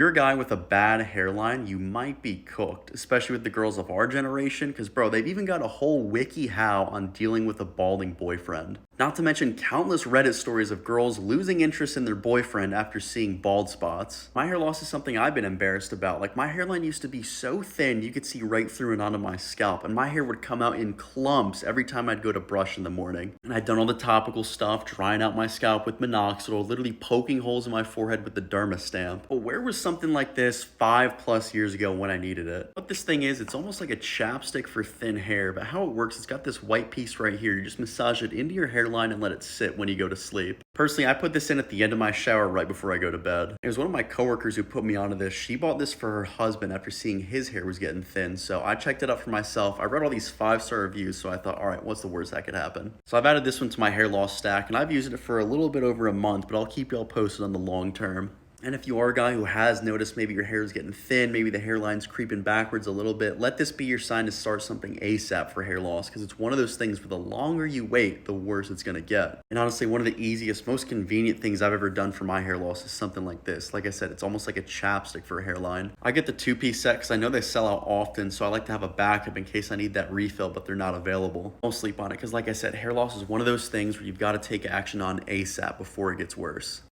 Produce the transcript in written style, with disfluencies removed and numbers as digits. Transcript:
You're a guy with a bad hairline, you might be cooked, especially with the girls of our generation, because, bro, they've even got a whole wiki how on dealing with a balding boyfriend. Not to mention countless Reddit stories of girls losing interest in their boyfriend after seeing bald spots. My hair loss is something I've been embarrassed about. Like, my hairline used to be so thin you could see right through and onto my scalp, and my hair would come out in clumps every time I'd go to brush in the morning. And I'd done all the topical stuff, drying out my scalp with minoxidil, literally poking holes in my forehead with the derma stamp. But where was something like this 5+ years ago when I needed it? What this thing is, it's almost like a chapstick for thin hair, but how it works, it's got this white piece right here. You just massage it into your hairline and let it sit when you go to sleep. Personally, I put this in at the end of my shower right before I go to bed. It was one of my coworkers who put me onto this. She bought this for her husband after seeing his hair was getting thin, so I checked it out for myself. I read all these 5-star reviews, so I thought, all right, what's the worst that could happen? So I've added this one to my hair loss stack, and I've used it for a little bit over a month, but I'll keep y'all posted on the long term. And if you are a guy who has noticed maybe your hair is getting thin, maybe the hairline's creeping backwards a little bit, let this be your sign to start something ASAP for hair loss, because it's one of those things where the longer you wait, the worse it's going to get. And honestly, one of the easiest, most convenient things I've ever done for my hair loss is something like this. Like I said, it's almost like a chapstick for a hairline. I get the 2-piece set because I know they sell out often, so I like to have a backup in case I need that refill, but they're not available. Don't sleep on it, because like I said, hair loss is one of those things where you've got to take action on ASAP before it gets worse.